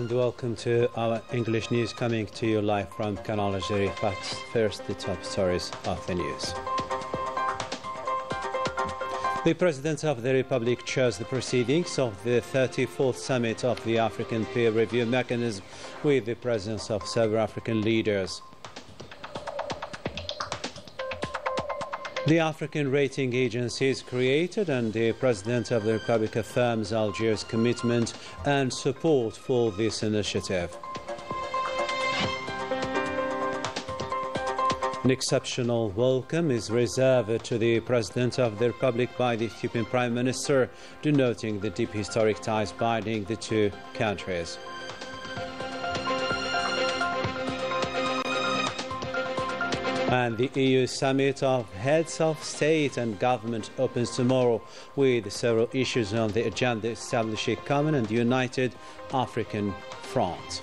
and welcome to our English news coming to you live from Canal, Algérie. But first, the top stories of the news. The President of the Republic chairs the proceedings of the 34th Summit of the African Peer Review Mechanism with the presence of several African leaders. The African Rating Agency is created, and the President of the Republic affirms Algeria's commitment and support for this initiative. An exceptional welcome is reserved to the President of the Republic by the Ethiopian Prime Minister, denoting the deep historic ties binding the two countries. And the EU Summit of Heads of State and Government opens tomorrow with several issues on the agenda, establishing a common and united African front.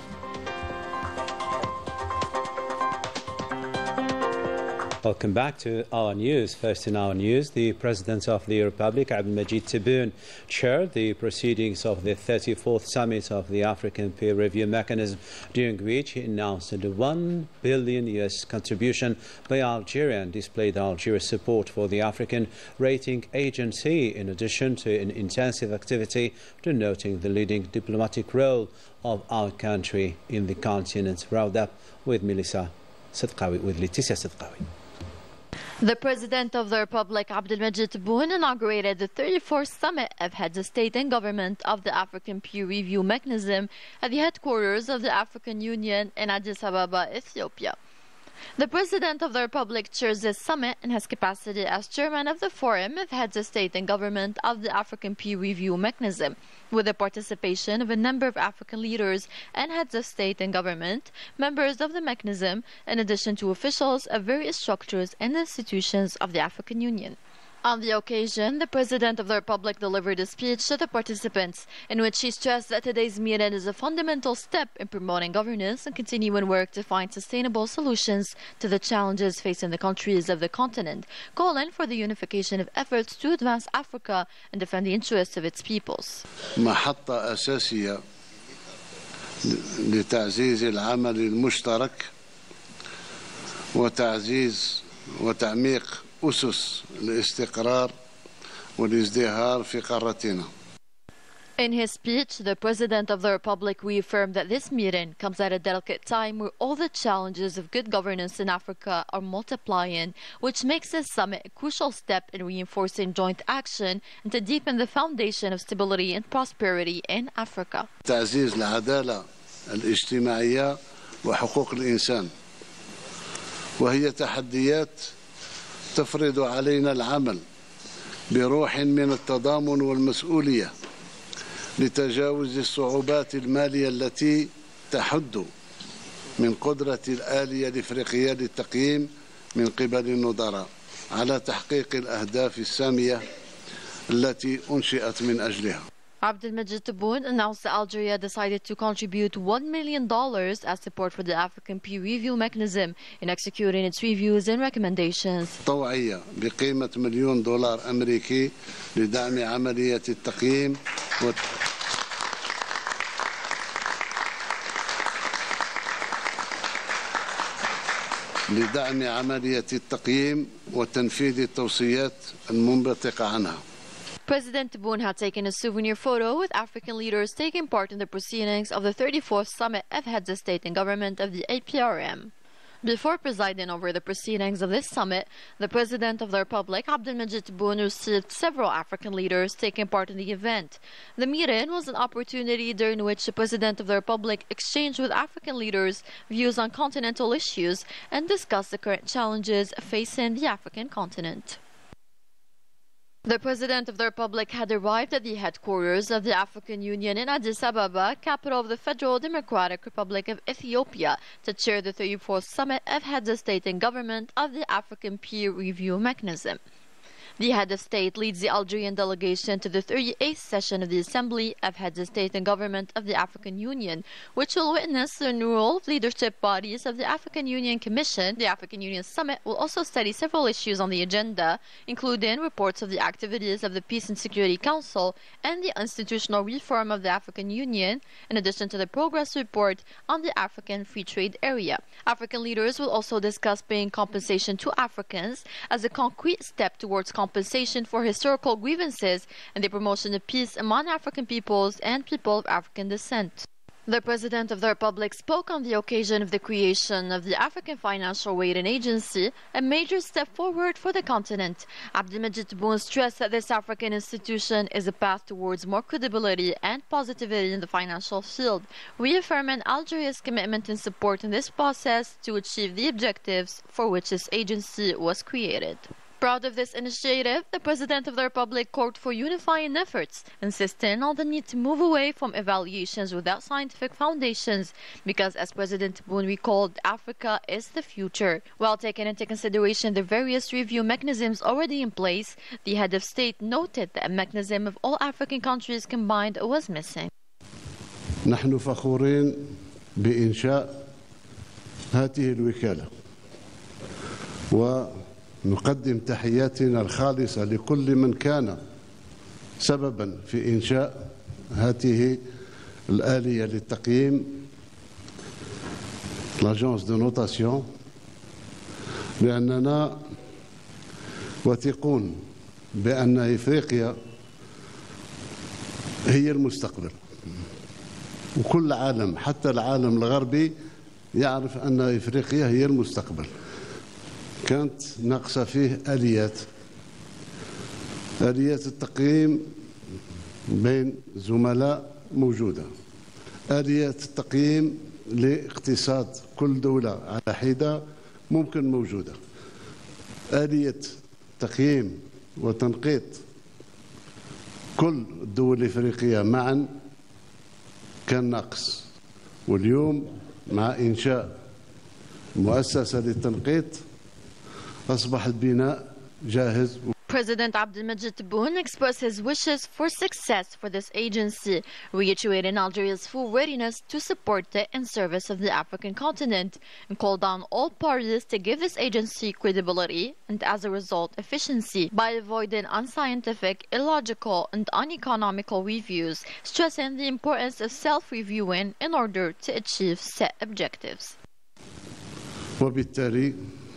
Welcome back to our news. First in our news, the President of the Republic, Abdelmajid Tebboune, chaired the proceedings of the 34th Summit of the African Peer Review Mechanism, during which he announced a $1 billion US contribution by Algeria and displayed Algeria's support for the African Rating Agency, in addition to an intensive activity denoting the leading diplomatic role of our country in the continent. Round up with Leticia Sidqawi. The President of the Republic, Abdelmajid Tebboune, inaugurated the 34th Summit of Heads of State and Government of the African Peer Review Mechanism at the headquarters of the African Union in Addis Ababa, Ethiopia. The President of the Republic chairs this summit in his capacity as Chairman of the Forum of Heads of State and Government of the African Peer Review Mechanism, with the participation of a number of African leaders and heads of state and government, members of the mechanism, in addition to officials of various structures and institutions of the African Union. On the occasion, the President of the Republic delivered a speech to the participants, in which he stressed that today's meeting is a fundamental step in promoting governance and continuing work to find sustainable solutions to the challenges facing the countries of the continent, calling for the unification of efforts to advance Africa and defend the interests of its peoples. محطة أساسية لتعزيز العمل المشترك وتعزيز وتعميق أسس الاستقرار والازدهار في قارتنا. In his speech, the President of the Republic reaffirmed that this meeting comes at a delicate time where all the challenges of good governance in Africa are multiplying, which makes this summit a crucial step in reinforcing joint action and to deepen the foundation of stability and prosperity in Africa. تعزيز العدالة الاجتماعية وحقوق الإنسان، وهي تحديات تفرض علينا العمل بروح من التضامن والمسؤولية لتجاوز الصعوبات المالية التي تحد من قدرة الآلية الإفريقية للتقييم من قبل النظراء على تحقيق الأهداف السامية التي أنشئت من أجلها. Abdelmajid Tebboune announced that Algeria decided to contribute $1 million as support for the African Peer Review Mechanism in executing its reviews and recommendations. طوعية بقيمة $1 مليون أمريكي لدعم عملية التقييم وتنفيذ التوصيات المنبثقة عنها. President Tebboune had taken a souvenir photo with African leaders taking part in the proceedings of the 34th Summit of Heads of State and Government of the APRM. Before presiding over the proceedings of this summit, the President of the Republic, Abdelmajid Tebboune, received several African leaders taking part in the event. The meeting was an opportunity during which the President of the Republic exchanged with African leaders views on continental issues and discussed the current challenges facing the African continent. The President of the Republic had arrived at the headquarters of the African Union in Addis Ababa, capital of the Federal Democratic Republic of Ethiopia, to chair the 34th Summit of Heads of State and Government of the African Peer Review Mechanism. The head of state leads the Algerian delegation to the 38th session of the Assembly of Heads of State and Government of the African Union, which will witness the renewal of leadership bodies of the African Union Commission. The African Union Summit will also study several issues on the agenda, including reports of the activities of the Peace and Security Council and the institutional reform of the African Union, in addition to the progress report on the African Free Trade Area. African leaders will also discuss paying compensation to Africans as a concrete step towards compensation for historical grievances and the promotion of peace among African peoples and people of African descent. The President of the Republic spoke on the occasion of the creation of the African Financial Rating Agency, a major step forward for the continent. Abdelmajid Tebboune stressed that this African institution is a path towards more credibility and positivity in the financial field, reaffirming Algeria's commitment and support in this process to achieve the objectives for which this agency was created. Proud of this initiative, the President of the Republic called for unifying efforts, insisting on the need to move away from evaluations without scientific foundations, because as President Tebboune recalled, Africa is the future. While taking into consideration the various review mechanisms already in place, the head of state noted that a mechanism of all African countries combined was missing. نحن فخورين بإنشاء هذه الوكالة نقدم تحياتنا الخالصة لكل من كان سببا في إنشاء هذه الآلية للتقييم l'agence de notation لأننا واثقون بأن إفريقيا هي المستقبل وكل العالم حتى العالم الغربي يعرف أن إفريقيا هي المستقبل. كانت ناقصة فيه آليات التقييم بين زملاء موجودة، آليات التقييم لاقتصاد كل دولة على حدة ممكن موجودة، آلية تقييم وتنقيط كل الدول الإفريقية معا كان ناقص، واليوم مع إنشاء مؤسسة للتنقيط أصبح البناء جاهز. President Abdelmajid Tebboune expressed his wishes for success for this agency, reiterating Algeria's full readiness to support it in service of the African continent, and called on all parties to give this agency credibility and, as a result, efficiency by avoiding unscientific, illogical, and uneconomical reviews, stressing the importance of self-reviewing in order to achieve set objectives. وبالتالي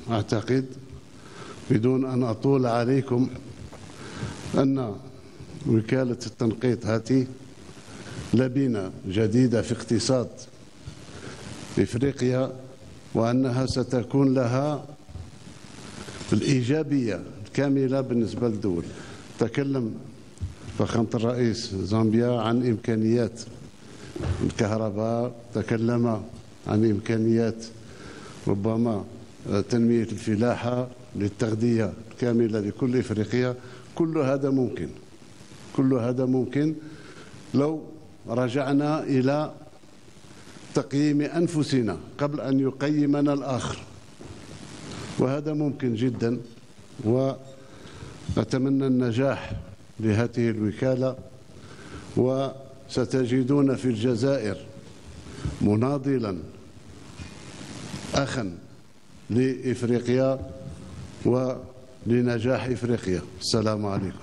أعتقد بدون أن أطول عليكم أن وكالة التنقيط هذه لبنة جديدة في اقتصاد إفريقيا، وأنها ستكون لها الإيجابية الكاملة بالنسبة للدول. تكلم فخامة الرئيس زامبيا عن إمكانيات الكهرباء، تكلم عن إمكانيات ربما تنمية الفلاحة للتغذية الكاملة لكل إفريقيا. كل هذا ممكن لو رجعنا إلى تقييم أنفسنا قبل أن يقيمنا الآخر، وهذا ممكن جدا، وأتمنى النجاح لهذه الوكالة. وستجدون في الجزائر مناضلا أخا لإفريقيا ولنجاح إفريقيا. السلام عليكم.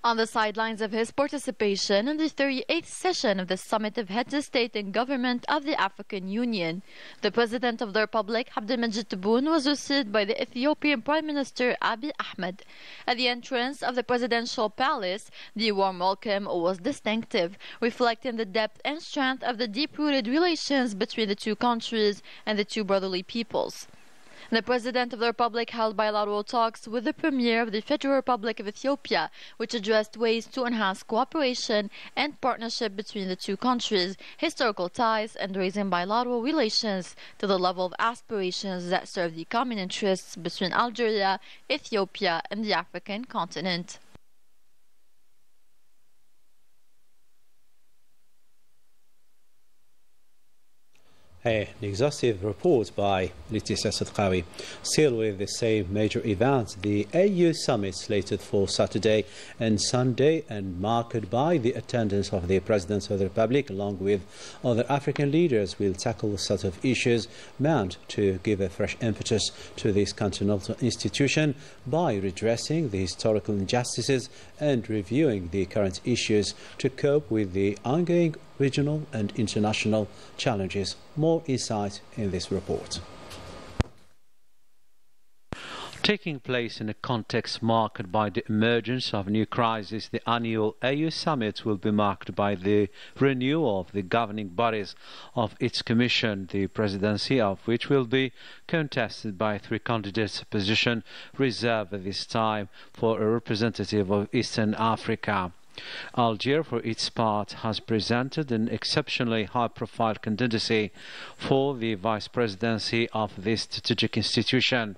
On the sidelines of his participation in the 38th session of the Summit of Heads of State and Government of the African Union, the President of the Republic, Abdelmajid Tebboune, was received by the Ethiopian Prime Minister Abiy Ahmed. At the entrance of the presidential palace, the warm welcome was distinctive, reflecting the depth and strength of the deep-rooted relations between the two countries and the two brotherly peoples. The President of the Republic held bilateral talks with the Premier of the Federal Republic of Ethiopia, which addressed ways to enhance cooperation and partnership between the two countries, historical ties, and raising bilateral relations to the level of aspirations that serve the common interests between Algeria, Ethiopia, and the African continent. An exhaustive report by Laetitia Sadqawi. Still with the same major events, the AU summit slated for Saturday and Sunday and marked by the attendance of the President of the Republic along with other African leaders will tackle a set of issues meant to give a fresh impetus to this continental institution by redressing the historical injustices and reviewing the current issues to cope with the ongoing regional and international challenges. More insight in this report. Taking place in a context marked by the emergence of new crises, the annual AU summit will be marked by the renewal of the governing bodies of its commission, the presidency of which will be contested by three candidates, a position reserved at this time for a representative of Eastern Africa. Algeria, for its part, has presented an exceptionally high-profile candidacy for the vice presidency of this strategic institution.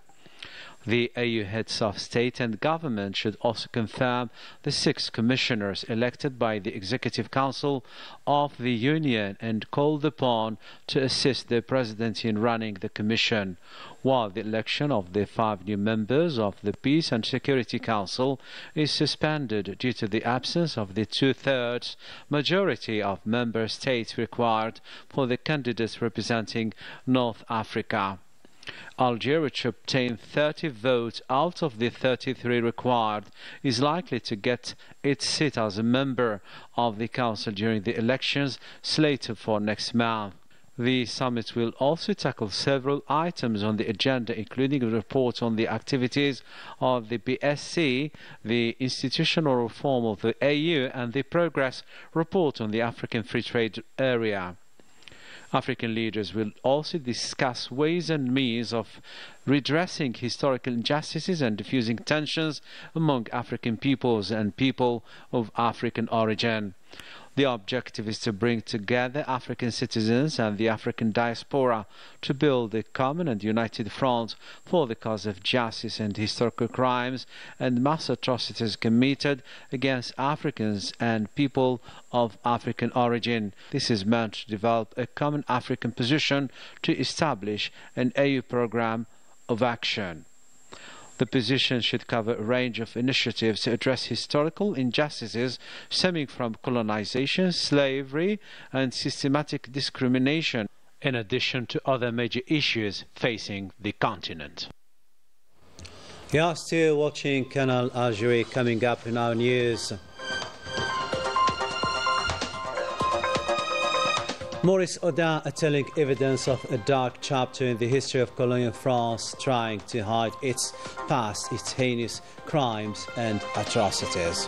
The AU heads of state and government should also confirm the 6 commissioners elected by the Executive Council of the Union and called upon to assist the Presidency in running the Commission, while the election of the 5 new members of the Peace and Security Council is suspended due to the absence of the 2/3 majority of member states required for the candidates representing North Africa. Algeria, which obtained 30 votes out of the 33 required, is likely to get its seat as a member of the Council during the elections slated for next month. The summit will also tackle several items on the agenda, including a report on the activities of the BSC, the institutional reform of the AU, and the progress report on the African Free Trade Area. African leaders will also discuss ways and means of redressing historical injustices and diffusing tensions among African peoples and people of African origin. The objective is to bring together African citizens and the African diaspora to build a common and united front for the cause of justice and historical crimes and mass atrocities committed against Africans and people of African origin. This is meant to develop a common African position to establish an AU program of action. The position should cover a range of initiatives to address historical injustices stemming from colonization, slavery, and systematic discrimination, in addition to other major issues facing the continent. You are still watching Canal Algérie. Coming up in our news. Maurice Audin telling evidence of a dark chapter in the history of colonial France, trying to hide its past, its heinous crimes and atrocities.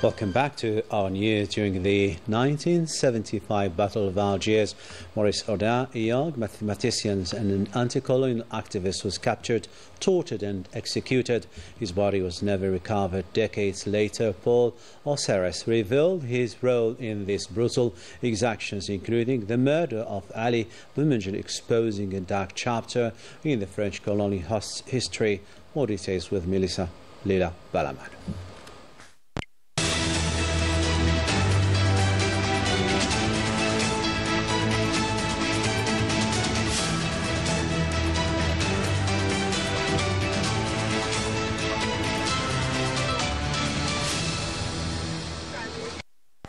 Welcome back to our news. During the 1975 Battle of Algiers, Maurice Audin, a young mathematician and an anti-colonial activist, was captured, tortured and executed. His body was never recovered. Decades later, Paul Osiris revealed his role in these brutal exactions, including the murder of Ali Boumendjel, exposing a dark chapter in the French colonial history. More details with Melissa Leila Balaman.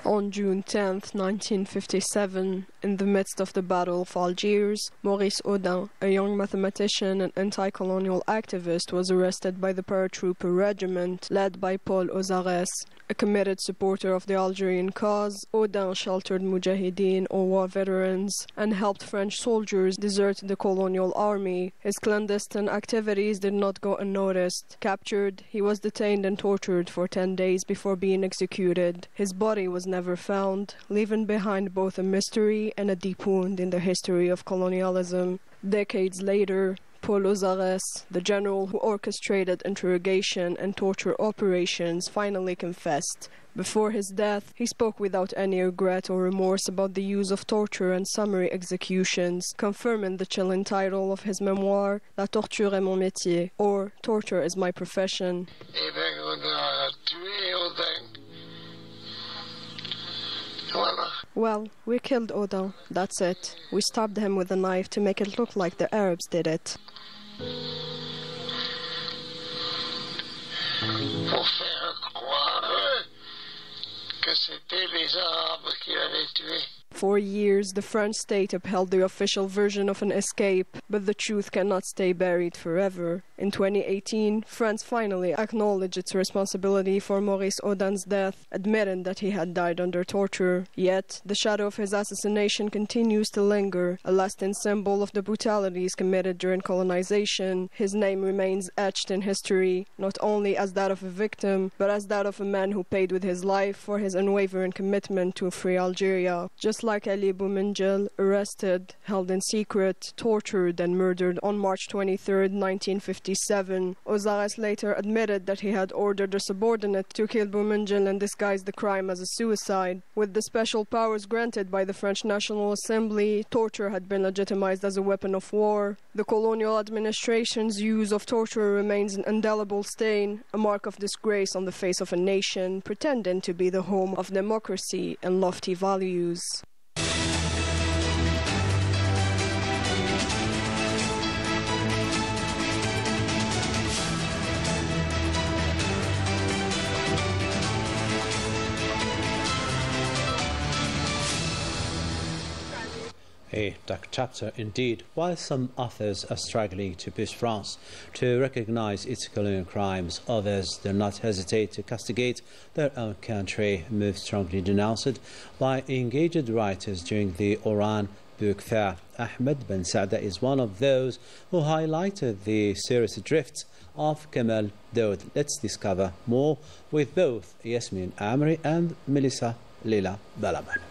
On June 10, 1957, in the midst of the Battle of Algiers, Maurice Audin, a young mathematician and anti-colonial activist, was arrested by the paratrooper regiment led by Paul Osiris. A committed supporter of the Algerian cause, Audin sheltered mujahideen or war veterans and helped French soldiers desert the colonial army. His clandestine activities did not go unnoticed. Captured, he was detained and tortured for 10 days before being executed. His body was never found, leaving behind both a mystery and a deep wound in the history of colonialism. Decades later, Paul Ozares, the general who orchestrated interrogation and torture operations, finally confessed. Before his death, he spoke without any regret or remorse about the use of torture and summary executions, confirming the chilling title of his memoir, La torture est mon métier, or Torture is my profession. Well, we killed Odin, that's it. We stabbed him with a knife to make it look like the Arabs did it. For years, the French state upheld the official version of an escape, but the truth cannot stay buried forever. In 2018, France finally acknowledged its responsibility for Maurice Audin's death, admitting that he had died under torture. Yet, the shadow of his assassination continues to linger, a lasting symbol of the brutalities committed during colonization. His name remains etched in history, not only as that of a victim, but as that of a man who paid with his life for his unwavering commitment to free Algeria. Just like Ali Boumendjel, arrested, held in secret, tortured and murdered on March 23, 1957. Ozares later admitted that he had ordered a subordinate to kill Boumendjel and disguise the crime as a suicide. With the special powers granted by the French National Assembly, torture had been legitimized as a weapon of war. The colonial administration's use of torture remains an indelible stain, a mark of disgrace on the face of a nation pretending to be the home of democracy and lofty values. A dark chapter indeed, while some authors are struggling to push France to recognize its colonial crimes, others do not hesitate to castigate their own country, move strongly denounced by engaged writers during the Oran Book Fair. Ahmed Ben Saada is one of those who highlighted the serious drifts of Canal. Let's discover more with both Yasmin Amri and Melissa Lila Balaban.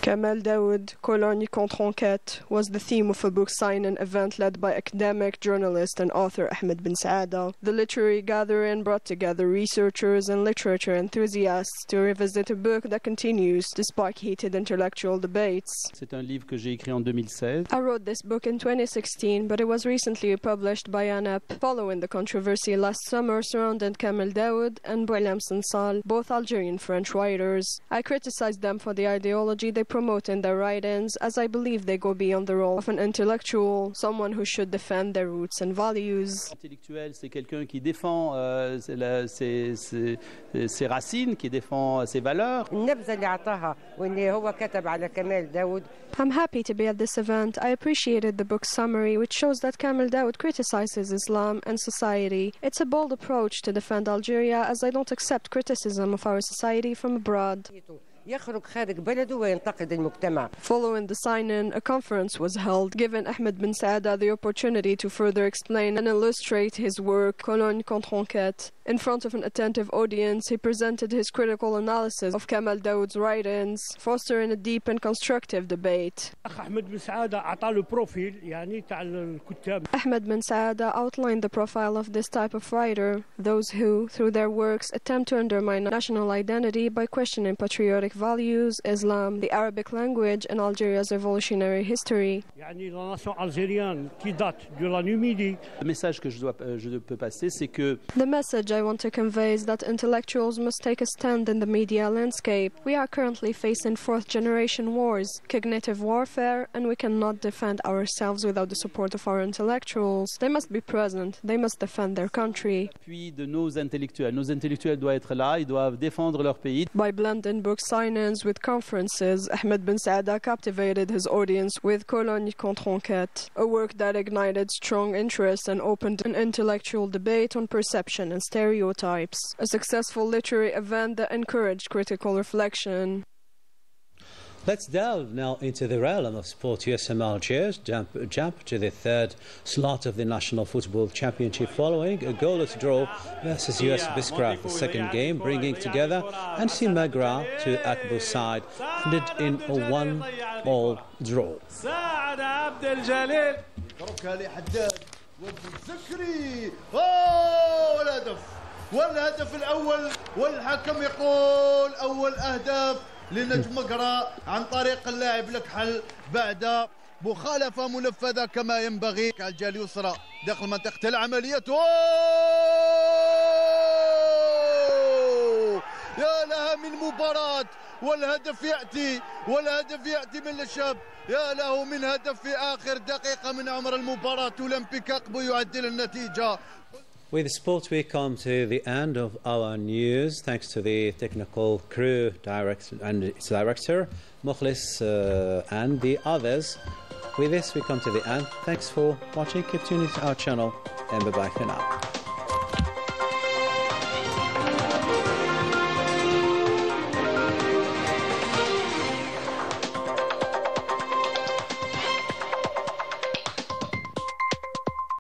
Kamel Daoud, Cologne contre Enquête, was the theme of a book signing event led by academic, journalist and author Ahmed Ben Saada. The literary gathering brought together researchers and literature enthusiasts to revisit a book that continues to spark heated intellectual debates. C'est un livre que j'ai écrit en 2016. I wrote this book in 2016, but it was recently published by ANAP, following the controversy last summer surrounding Kamel Daoud and Boualem Sensal, both Algerian French writers. I criticized them for the ideology they promote in their writings, as I believe they go beyond the role of an intellectual, someone who should defend their roots and values. Intellectuel, c'est quelqu'un qui défend ses racines, qui défend ses valeurs. I'm happy to be at this event. I appreciated the book's summary, which shows that Kamel Daoud criticizes Islam and society. It's a bold approach to defend Algeria, as I don't accept criticism of our society from abroad. Following the sign-in, a conference was held, giving Ahmed Ben Saada the opportunity to further explain and illustrate his work, Cologne contre Enquête. In front of an attentive audience, he presented his critical analysis of Kamel Daoud's writings, fostering a deep and constructive debate. Ahmed Ben Saada outlined the profile of this type of writer, those who, through their works, attempt to undermine national identity by questioning patriotic values, Islam, the Arabic language, and Algeria's revolutionary history. Le message que je peux passer, c'est que the message I want to convey is that intellectuals must take a stand in the media landscape. We are currently facing fourth-generation wars, cognitive warfare, and we cannot defend ourselves without the support of our intellectuals. They must be present. They must defend their country. Puis de nos intellectuels. Nos intellectuels doivent être là. Ils doivent défendre leur pays. By blending book sign-ins with conferences, Ahmed Ben Saada captivated his audience with Cologne contre Enquête, a work that ignited strong interest and opened an intellectual debate on perception and stereotypes, a successful literary event that encouraged critical reflection. Let's delve now into the realm of sport. USM Algiers jump to the third slot of the National Football Championship following a goalless draw versus US Biskra. The second game bringing together Ansi Magra to Akbou's side ended in a 1-1 draw. تركها لحداد والذكري والهدف الأول، والحكم يقول أول أهداف لنجم مقرة عن طريق اللاعب الكحل بعد مخالفة منفذة كما ينبغي. على الجهة اليسرى داخل منطقة العملية، يا لها من مباراة، والهدف يأتي من الشاب، يا له من هدف في آخر دقيقة من عمر المباراة. أولمبيك أقبو يعدل النتيجة. With sport, we come to the end of our news. Thanks to the technical crew, and its director, Mukhlis, and the others. With this, we come to the end. Thanks for watching. Keep tuning to our channel, and bye-bye for now.